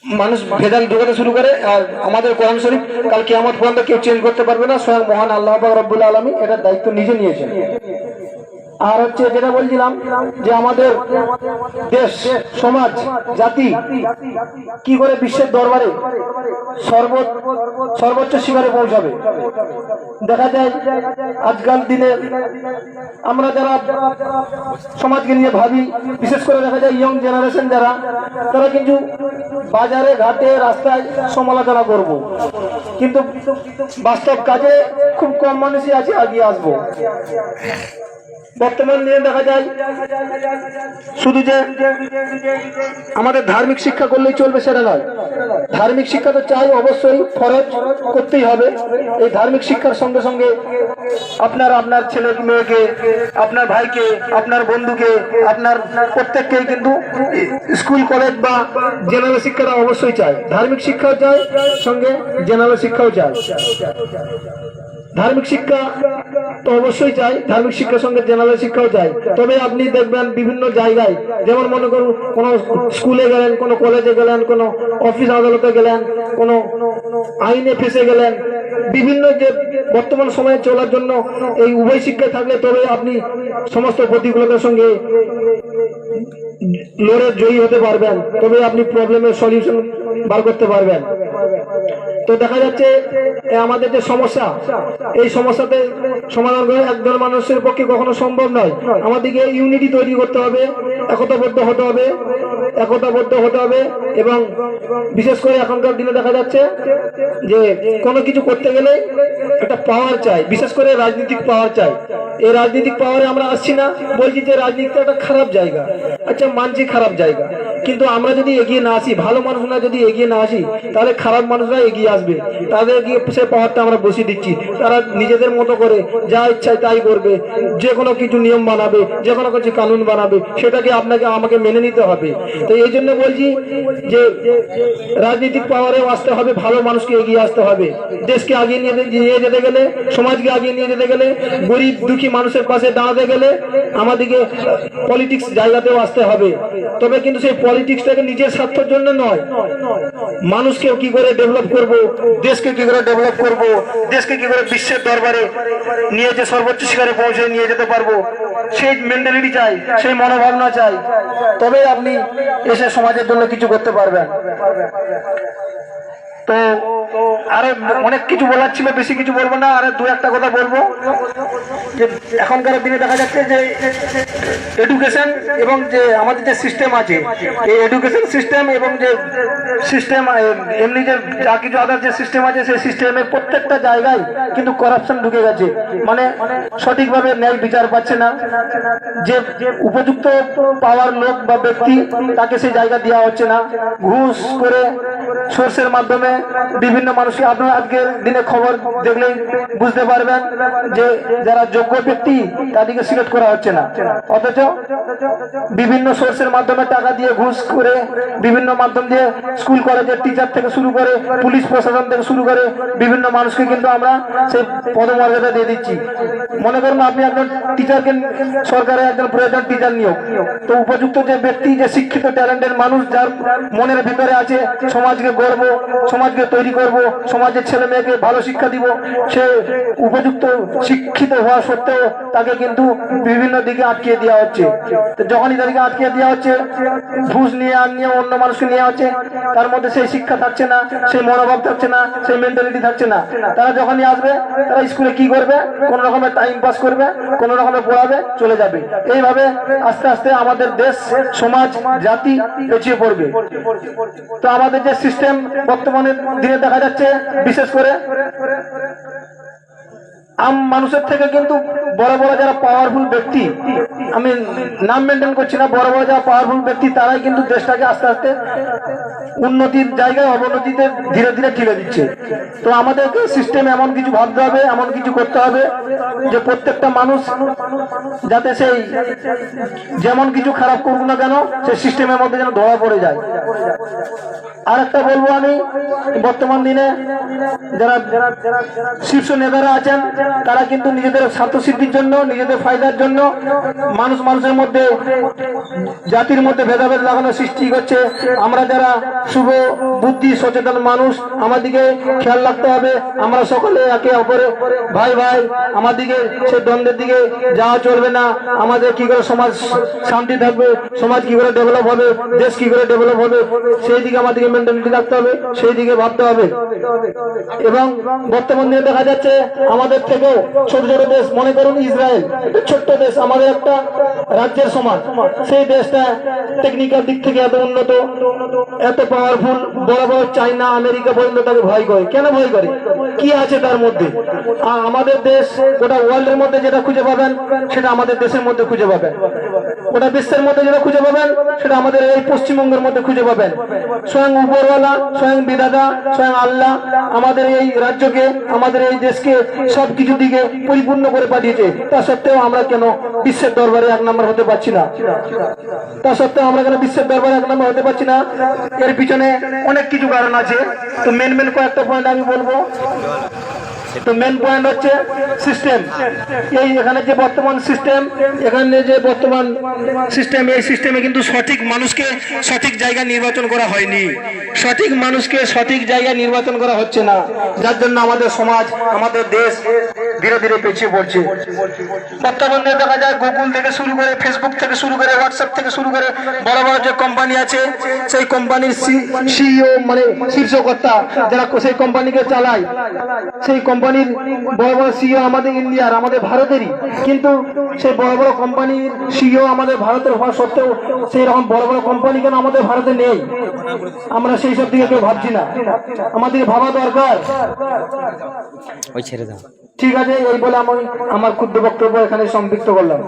মানুষ ভেজাল ঢোকাতে শুরু করে। আর আমাদের কোরআন শরীফ কাল কিয়ামত পর্যন্ত কেউ চেঞ্জ করতে পারবে না, স্বয়ং মহান আল্লাহ পাক রব্বুল আলামিন এটার দায়িত্ব নিজে নিয়েছেন। আর হচ্ছে যেটা বলছিলাম যে আমাদের দেশ, সমাজ, জাতি কি করে বিশ্বের দরবারে সর্বোচ্চ শিখরে পৌঁছাবে। দেখা যায় আজকাল দিনে আমরা যারা সমাজকে নিয়ে ভাবি, বিশেষ করে দেখা যায় ইয়ং জেনারেশন যারা, তারা কিন্তু বাজারে ঘাটে রাস্তায় সমালোচনা করব, কিন্তু বাস্তব কাজে খুব কম মানুষই আছে এগিয়ে আসবো। বর্তমান দিনে দেখা যায় শুধু যে আমাদের ধার্মিক শিক্ষা করলেই চলবে সেটা নয়, ধার্মিক শিক্ষা তো চাই অবশ্যই, ফরজ করতেই হবে। এই ধার্মিক শিক্ষার সঙ্গে সঙ্গে আপনার ছেলে মেয়েকে, আপনার ভাইকে, আপনার বন্ধুকে, আপনার প্রত্যেককেই কিন্তু স্কুল কলেজ বা জেনারেল শিক্ষাটা অবশ্যই চাই। ধার্মিক শিক্ষাও চাই, সঙ্গে জেনারেল শিক্ষাও চাই। ধার্মিক শিক্ষা তো অবশ্যই চাই, ধার্মিক শিক্ষার সঙ্গে জেনারেল শিক্ষাও চাই। তবে আপনি দেখবেন বিভিন্ন জায়গায়, যেমন মনে করুন কোনো স্কুলে গেলেন, কোনো কলেজে গেলেন, কোনো অফিস আদালতে গেলেন, কোনো আইনে ফেসে গেলেন, বিভিন্ন যে বর্তমান সময়ে চলার জন্য এই উভয় শিক্ষায় থাকলে তবে আপনি সমস্ত প্রতিকূলতার সঙ্গে লড়ে জয়ী হতে পারবেন, তবে আপনি প্রবলেমের সলিউশন বার করতে পারবেন। তো দেখা যাচ্ছে আমাদের যে সমস্যা, এই সমস্যাতে সমাধান করে একজন মানুষের পক্ষে কখনো সম্ভব নয়। আমাদেরকে ইউনিটি তৈরি করতে হবে, একতাবদ্ধ হতে হবে। এবং বিশেষ করে এখনকার দিনে দেখা যাচ্ছে যে কোনো কিছু করতে গেলে একটা পাওয়ার চাই, বিশেষ করে রাজনৈতিক পাওয়ার চাই। এই রাজনৈতিক পাওয়ারে আমরা আসছি না, বলছি যে রাজনীতি একটা খারাপ জায়গা। আচ্ছা, মানছি খারাপ জায়গা, কিন্তু আমরা যদি এগিয়ে না আসি, ভালো মানুষরা যদি এগিয়ে না আসি, তাহলে খারাপ মানুষরা এগিয়ে আসবে। তাদেরকে সে পাওয়ারটা আমরা বসিয়ে দিচ্ছি, তারা নিজেদের মতো করে যা ইচ্ছায় তাই করবে, যে কোনো কিছু নিয়ম বানাবে, যে কোনো কিছু কানুন বানাবে, সেটাকে আমাকে মেনে নিতে হবে। তো এই জন্য বলছি যে রাজনৈতিক পাওয়ারে আসতে হবে, ভালো মানুষকে এগিয়ে আসতে হবে। দেশকে আগিয়ে নিয়ে যেতে গেলে, সমাজকে আগিয়ে নিয়ে যেতে গেলে, গরিব দুঃখী মানুষের পাশে দাঁড়াতে গেলে আমাদেরকে পলিটিক্স জায়গাতেও আসতে হবে। তবে কিন্তু সেই পলিটিক্সটাকে নিজের স্বার্থের জন্য নয়, মানুষকে কি করে ডেভেলপ করব, দেশকে কি করে ডেভেলপ করব, দেশকে কি করে বিশ্বের দরবারে নিয়ে যে সর্বোচ্চ শিখরে পৌঁছে নিয়ে যেতে পারবো, সেই মেন্টালিটি চাই, সেই মনোভাবনা চাই। তবে আপনি এসে সমাজের জন্য কিছু করতে পারবেন। তো আরো অনেক কিছু বলার ছিল, বেশি কিছু বলবো না, আর দু একটা কথা বলবো যে এখনকার দিনে দেখা যাচ্ছে যে এডুকেশন এবং যে আমাদের যে সিস্টেম আছে, এই এডুকেশন সিস্টেম এবং যে সিস্টেম এমনি যে যা কিছু আদার যে সিস্টেম আছে, সেই সিস্টেমের প্রত্যেকটা জায়গায় কিন্তু করাপশন ঢুকে গেছে। মানে সঠিকভাবে ন্যায় বিচার পাচ্ছে না, যে উপযুক্ত পাওয়ার লোক বা ব্যক্তি তাকে সেই জায়গা দেওয়া হচ্ছে না। ঘুষ করে সোর্সের মাধ্যমে বিভিন্ন মানুষকে, আপনারা আজকের দিনে খবর দেখলেই বুঝতে পারবেন যে যারা যোগ্য ব্যক্তি তাদেরকে সিলেক্ট করা হচ্ছে না, অথচ বিভিন্ন সোর্সের মাধ্যমে টাকা দিয়ে ঘুষ করে, বিভিন্ন মাধ্যম দিয়ে স্কুল কলেজের টিচার থেকে শুরু করে, পুলিশ প্রশাসন থেকে শুরু করে বিভিন্ন মানুষকে কিন্তু আমরা সেই পদমর্যাদা দিয়ে দিচ্ছি। মনে করুন আপনি একজন টিচারকে, সরকারের একজন প্রয়োজন টিচার নিয়োগ, তো উপযুক্ত যে ব্যক্তি, যে শিক্ষিত ট্যালেন্টেড মানুষ, যার মনের ভিতরে আছে সমাজকে গড়বো, সমাজকে তৈরি করব, সমাজের ছেলে মেয়েকে ভালো শিক্ষা দিব, সে উপযুক্ত শিক্ষিত হওয়া সত্ত্বেও তাকে কিন্তু বিভিন্ন দিকে আটকে দেওয়া হচ্ছে। যখনই তাদেরকে আটকে দেওয়া হচ্ছে, ঘুষ নিয়ে অন্য মানুষকে নেওয়া হচ্ছে, তার মধ্যে সেই শিক্ষা থাকছে না, সেই মনোভাব থাকছে না, সেই মেন্টালিটি থাকছে না। তারা যখনই আসবে, তারা স্কুলে কি করবে, কোন রকমের টাইম পাস করবে, কোন রকমের পড়াবে, চলে যাবে। এইভাবে আস্তে আস্তে আমাদের দেশ, সমাজ, জাতি পিছিয়ে পড়বে। তো আমাদের যে সিস্টেম বর্তমানে দিনে দেখা যাচ্ছে, বিশেষ করে আম মানুষের থেকে কিন্তু বড় বড় যারা পাওয়ারফুল ব্যক্তি, আমি নাম মেনটেন করছি না, বড় বড় যারা পাওয়ারফুল ব্যক্তি, তারাই কিন্তু দেশটাকে আস্তে আস্তে উন্নতির জায়গায় অবনতিতে ধীরে ধীরে ঠেলে দিচ্ছে। তো আমাদেরকে সিস্টেম এমন কিছু ভাবতে হবে, এমন কিছু করতে হবে যে প্রত্যেকটা মানুষ যাতে সেই যেমন কিছু খারাপ করুক না কেন, সেই সিস্টেমের মধ্যে যেন ধরা পড়ে যায়। আর একটা বলবো আমি, বর্তমান দিনে যারা শীর্ষ নেতারা আছেন তারা কিন্তু নিজেদের স্বার্থসিদ্ধির জন্য, নিজেদের ফায়দার জন্য মানুষের মধ্যে, জাতির মধ্যে ভেদাভেদ লাগানোর সৃষ্টি করছে। আমরা যারা শুভ বুদ্ধি সচেতন মানুষ, আমাদেরকে খেয়াল রাখতে হবে। আমরা সকলে একে অপরে ভাই ভাই, আমাদেরকে সেই দ্বন্দ্বের দিকে যাওয়া চলবে না। আমাদের কি করে সমাজ শান্তি থাকবে, সমাজ কি করে ডেভেলপ হবে, দেশ কি করে ডেভেলপ হবে, সেই দিকে আমাদেরকে মেন্টালিটি রাখতে হবে, সেই দিকে ভাবতে হবে। এবং বর্তমান দিনে দেখা যাচ্ছে আমাদের থেকেও ছোট ছোট দেশ, মনে করুন ইসরায়েল, একটা ছোট্ট দেশ, আমাদের একটা রাজ্যের সমান, সেই দেশটা টেকনিক্যাল দিক থেকে এত উন্নত, এত পাওয়ারফুল, বড় বড় চাইনা আমেরিকা পর্যন্ত তাকে ভয় করে। কেন ভয় করে? কি আছে তার মধ্যে? আর আমাদের দেশ গোটা ওয়ার্ল্ডের মধ্যে যেটা খুঁজে পাবেন সেটা আমাদের দেশের মধ্যে খুঁজে পাবেন। গোটা বিশ্বের মধ্যে যেটা খুঁজে পাবেন সেটা আমাদের এই পশ্চিমবঙ্গের মধ্যে খুঁজে পাবেন। স্বয়ং উপরওয়ালা, স্বয়ং বিধাতা, স্বয়ং আল্লাহ আমাদের এই রাজ্যকে, আমাদের এই দেশকে সবকিছু দিকে পরিপূর্ণ করে পাঠিয়েছে। তা সত্ত্বেও আমরা কেন বিশ্বের দরবারে এক নম্বর হতে পারছি না? তা সত্ত্বেও আমরা কেন বিশ্বের দরবারে এক নম্বর হতে পারছি না? এর পিছনে অনেক কিছু কারণ আছে। তো মেন কয়েকটা পয়েন্ট আমি বলবো। তো মেন পয়েন্ট হচ্ছে সিস্টেম। এই এখানে যে বর্তমান সিস্টেম, এখানে যে বর্তমান সিস্টেম, এই সিস্টেমে কিন্তু সঠিক মানুষকে সঠিক জায়গা নির্বাচন করা হয়নি, সঠিক মানুষকে সঠিক জায়গা নির্বাচন করা হচ্ছে না, যার জন্য আমাদের সমাজ, আমাদের দেশ ধীরে ধীরে পিছিয়ে পড়ছে। বর্তমানে দেখা যায় গুগল থেকে শুরু করে, ফেসবুক থেকে শুরু করে, হোয়াটসঅ্যাপ থেকে শুরু করে বড় বড় যে কোম্পানি আছে, সেই কোম্পানির সিইও মানে শীর্ষকর্তা যারা সেই কোম্পানিকে চালায়, সেই কোম্পানির বড় বড় সিইও আমাদের ইন্ডিয়ার, আমাদের ভারতেরই, কিন্তু সেই বড় বড় কোম্পানির সিইও আমাদের ভারতের হওয়া সত্ত্বেও সেই রকম বড় বড় কোম্পানি কেন আমাদের ভারতে নেই? আমরা সেই সব দিকে কেউ ভাবছি না। আমাদের ভাবা দরকার। ঠিক আছে, এই বলে আমি আমার ক্ষুদ্র বক্তব্য এখানে সংক্ষিপ্ত করলাম।